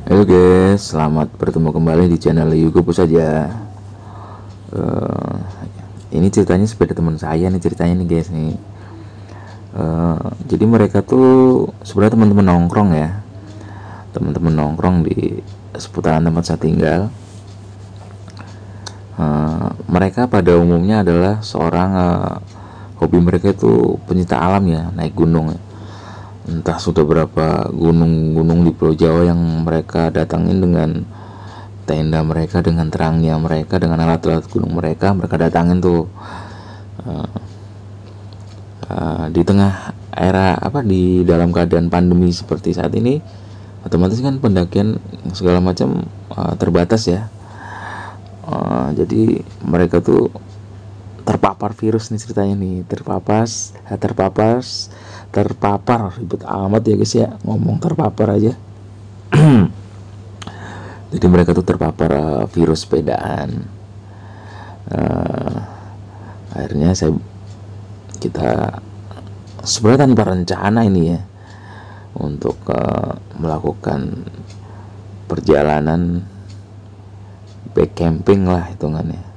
Halo guys, selamat bertemu kembali di channel Yugo Pusaja. Eh, ini ceritanya sepeda teman saya nih, ceritanya nih guys nih. Jadi mereka tuh sebenarnya teman-teman nongkrong ya, teman-teman nongkrong di seputaran tempat saya tinggal. Mereka pada umumnya adalah seorang hobi mereka itu pencinta alam ya, naik gunung ya. Entah sudah berapa gunung-gunung di Pulau Jawa yang mereka datangin dengan tenda mereka, dengan terangnya mereka, dengan alat-alat gunung mereka datangin tuh. Di tengah era di dalam keadaan pandemi seperti saat ini, otomatis kan pendakian segala macam terbatas ya. Jadi mereka tuh terpapar virus nih ceritanya nih, terpapar ribet amat ya guys ya, ngomong terpapar aja. Jadi mereka tuh terpapar virus sepedaan. Akhirnya kita sebenarnya tanpa rencana ini ya, untuk melakukan perjalanan backcamping lah hitungannya.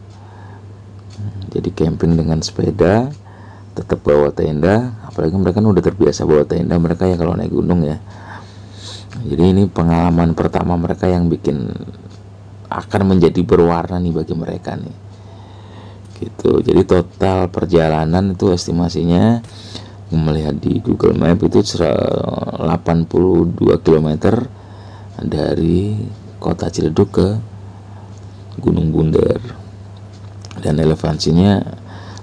Jadi camping dengan sepeda, tetap bawa tenda, apalagi mereka kan udah terbiasa bawa tenda mereka ya kalau naik gunung ya. Jadi ini pengalaman pertama mereka yang bikin akan menjadi berwarna nih bagi mereka nih, gitu. Jadi total perjalanan itu estimasinya melihat di Google Map itu 82 km dari kota Ciledug ke Gunung Bunder, dan elevasinya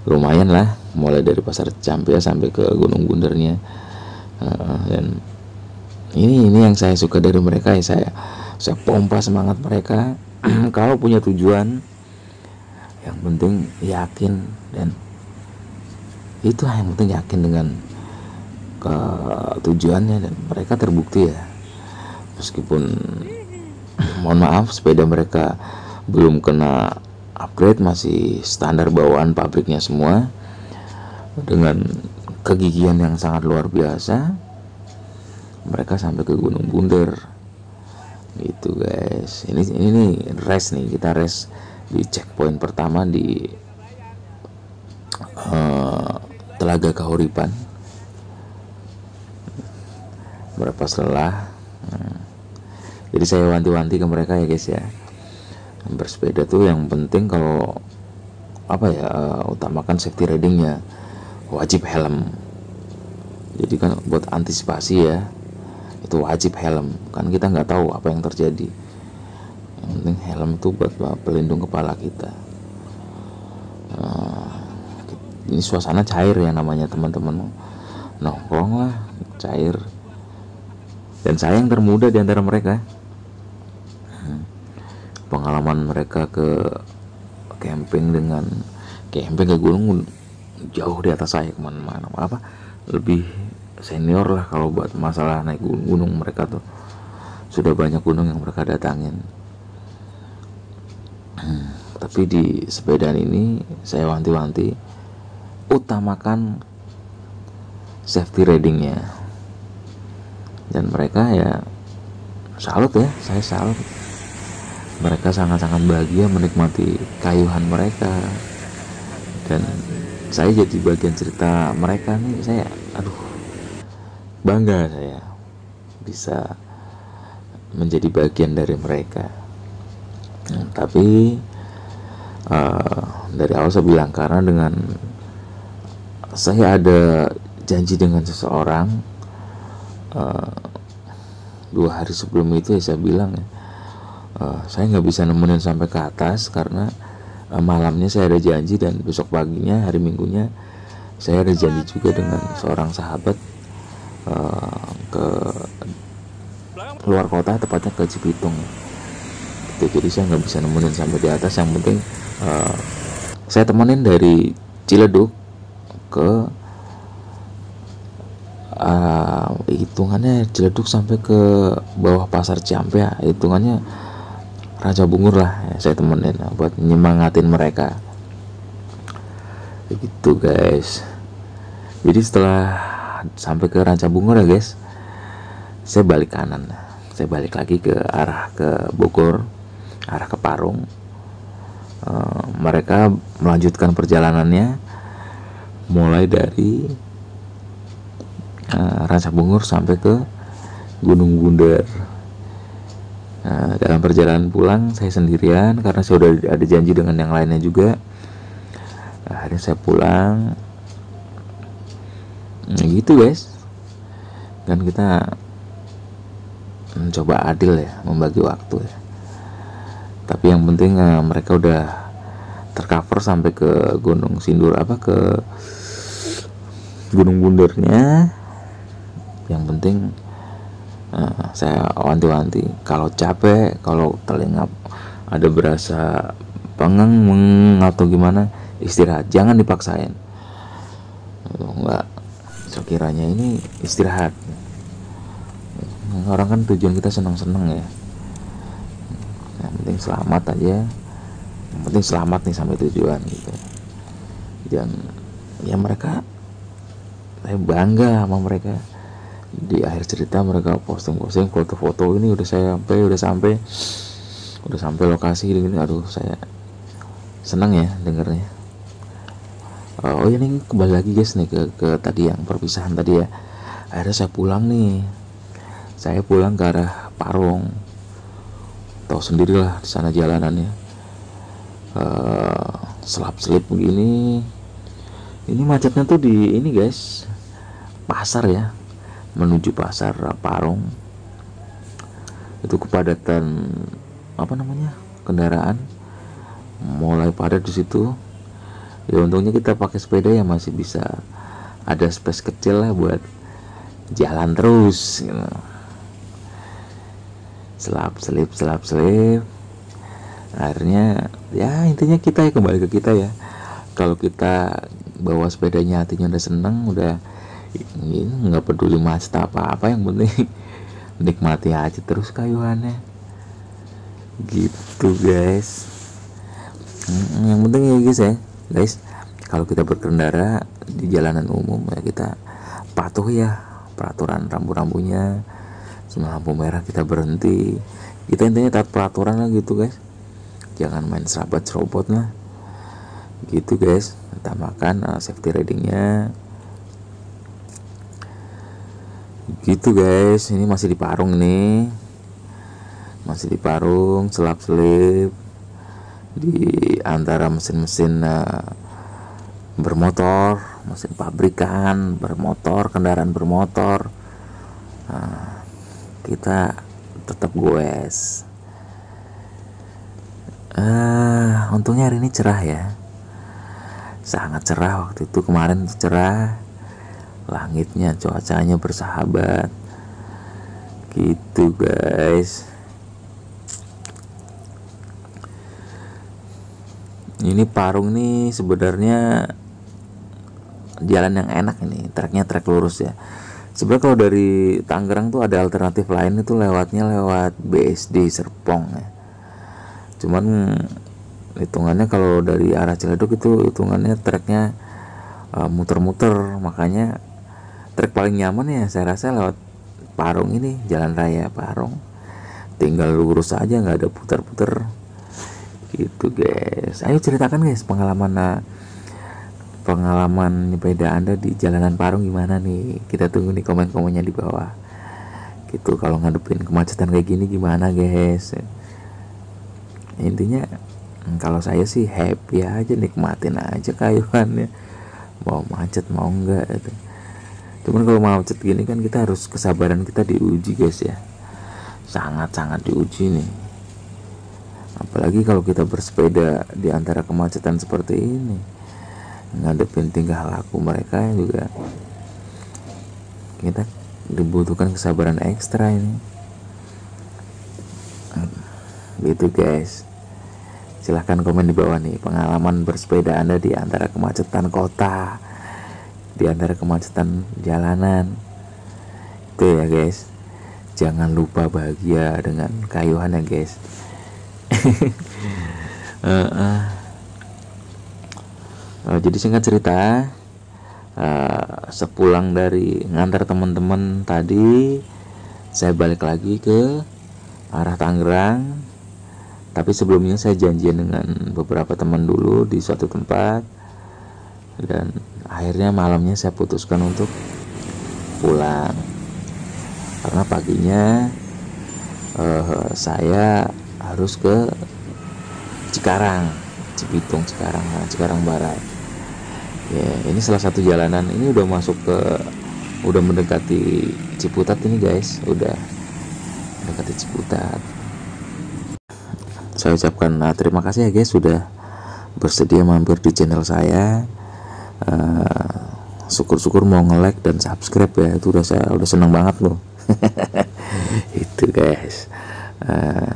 lumayan lah, mulai dari Pasar Campia sampai ke Gunung Bundernya. Dan ini yang saya suka dari mereka ya, saya pompa semangat mereka. Kalau punya tujuan, yang penting yakin, dan itu yang penting yakin dengan ke tujuannya, dan mereka terbukti ya. Meskipun mohon maaf sepeda mereka belum kena upgrade, masih standar bawaan pabriknya semua, dengan kegigihan yang sangat luar biasa mereka sampai ke Gunung Bunder gitu guys. Ini rest nih, kita rest di checkpoint pertama di Telaga Kahuripan. Berapa setelah jadi saya wanti-wanti ke mereka ya guys ya, bersepeda tuh yang penting kalau utamakan safety ridingnya, wajib helm. Jadi kan buat antisipasi ya, itu wajib helm, kan kita nggak tahu apa yang terjadi. Yang penting helm itu buat pelindung kepala kita. Ini suasana cair ya, namanya teman-teman nongkrong lah, cair. Dan saya yang termuda di antara mereka. Pengalaman mereka ke camping ke gunung jauh di atas saya kemana-mana, lebih senior lah kalau buat masalah naik gunung. Mereka tuh sudah banyak gunung yang mereka datangin. Tapi di sepedaan ini saya wanti-wanti, utamakan safety ridingnya, dan mereka ya salut ya, saya salut. Mereka sangat-sangat bahagia menikmati kayuhan mereka, dan saya jadi bagian cerita mereka nih. Saya bangga saya bisa menjadi bagian dari mereka. Tapi dari awal saya bilang, karena dengan saya ada janji dengan seseorang 2 hari sebelum itu ya, saya bilang ya, saya nggak bisa nemenin sampai ke atas karena malamnya saya ada janji, dan besok paginya hari Minggunya saya ada janji juga dengan seorang sahabat ke luar kota, tepatnya ke Cibitung gitu. Jadi saya nggak bisa nemenin sampai di atas. Yang penting saya temenin dari Ciledug ke hitungannya Ciledug sampai ke bawah Pasar Campia, hitungannya Raja Bungur lah ya, saya temenin buat nyemangatin mereka gitu guys. Jadi setelah sampai ke Raja Bungur ya guys, saya balik kanan, saya balik lagi ke arah ke Bogor, arah ke Parung. Mereka melanjutkan perjalanannya mulai dari Ranca Bungur sampai ke Gunung Bunder. Dalam perjalanan pulang saya sendirian karena saya udah ada janji dengan yang lainnya juga. Akhirnya saya pulang. Gitu guys, kan kita mencoba adil ya, membagi waktu ya. Tapi yang penting mereka udah tercover sampai ke Gunung Sindur, ke Gunung Bundernya. Yang penting saya wanti-wanti, kalau capek, kalau telinga ada berasa pengeng atau gimana, istirahat, jangan dipaksain. Enggak, sekiranya ini istirahat. Orang kan tujuan kita senang-senang ya, yang penting selamat aja, yang penting selamat nih sampai tujuan gitu. Dan ya mereka, saya bangga sama mereka. Di akhir cerita mereka posting foto-foto, ini udah sampai lokasi gini. Aduh, saya senang ya dengarnya. Oh ini kembali lagi guys nih ke tadi yang perpisahan tadi ya. Akhirnya saya pulang nih. Saya pulang ke arah Parung. Tahu sendirilah di sana jalanannya. Selap-selip begini. Ini macetnya tuh di ini guys, pasar ya, menuju pasar Parung. Itu kepadatan kendaraan mulai padat di situ. Ya untungnya kita pakai sepeda ya masih bisa ada space kecil lah buat jalan terus gitu. Selap-selip. Akhirnya ya intinya kita ya kembali ke kita ya. Kalau kita bawa sepedanya hatinya udah seneng, udah ini nggak peduli macet apa-apa, yang penting nikmati aja terus kayuhannya gitu guys. Yang penting ya guys, kalau kita berkendara di jalanan umum ya kita patuh ya peraturan rambu-rambunya. Semua lampu merah kita berhenti, kita intinya taat peraturan lah gitu guys, jangan main serobot lah gitu guys. Utamakan safety ridingnya gitu guys. Ini masih di Parung nih, masih di Parung, selap-selip di antara mesin-mesin bermotor, mesin pabrikan bermotor, kendaraan bermotor. Kita tetap goes. Untungnya hari ini cerah ya, sangat cerah. Waktu itu kemarin itu cerah, langitnya, cuacanya bersahabat gitu guys. Ini Parung nih sebenarnya jalan yang enak, ini treknya trek lurus ya. Sebenarnya kalau dari Tangerang tuh ada alternatif lain, itu lewatnya lewat BSD Serpong ya. Cuman hitungannya kalau dari arah Ciledug itu hitungannya treknya muter-muter, makanya trek paling nyaman ya saya rasa lewat Parung ini, jalan raya Parung. Tinggal lurus aja, nggak ada putar-putar gitu guys. Ayo ceritakan guys pengalaman sepeda Anda di jalanan Parung gimana nih? Kita tunggu nih komen-komennya di bawah gitu. Kalau ngadepin kemacetan kayak gini gimana guys? Intinya kalau saya sih happy aja, nikmatin aja kayuhannya, mau macet mau enggak gitu. Cuman kalau macet gini kan kita harus, kesabaran kita diuji guys ya, sangat-sangat diuji nih. Apalagi kalau kita bersepeda di antara kemacetan seperti ini, ngadepin tingkah laku mereka juga kita dibutuhkan kesabaran ekstra ini gitu guys. Silahkan komen di bawah nih pengalaman bersepeda Anda di antara kemacetan kota, di antara kemacetan jalanan itu ya guys. Jangan lupa bahagia dengan kayuhan ya guys. Jadi singkat cerita, sepulang dari ngantar teman-teman tadi, saya balik lagi ke arah Tangerang. Tapi sebelumnya saya janjian dengan beberapa teman dulu di suatu tempat, dan akhirnya malamnya saya putuskan untuk pulang karena paginya saya harus ke Cikarang, Cibitung, Cikarang Barat. Ya, ini salah satu jalanan. Ini udah mendekati Ciputat ini guys, udah mendekati Ciputat. Saya ucapkan terima kasih ya guys sudah bersedia mampir di channel saya. Syukur-syukur mau nge-like dan subscribe ya, itu udah seneng banget loh. Itu guys.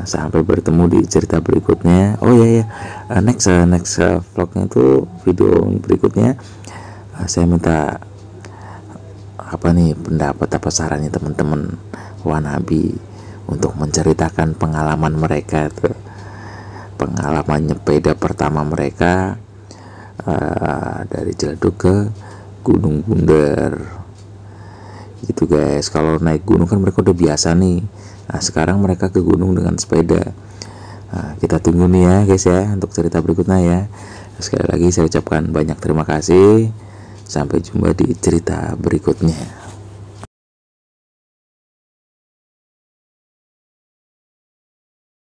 Sampai bertemu di cerita berikutnya. Oh iya ya, next vlognya itu video berikutnya. Saya minta pendapat apa sarannya teman-teman Wanabi untuk menceritakan pengalaman mereka tuh, pengalaman sepeda pertama mereka dari Ciledug ke Gunung Bunder gitu guys. Kalau naik gunung kan mereka udah biasa nih. Nah sekarang mereka ke gunung dengan sepeda. Nah, kita tunggu nih ya guys ya untuk cerita berikutnya ya. Sekali lagi saya ucapkan banyak terima kasih. Sampai jumpa di cerita berikutnya.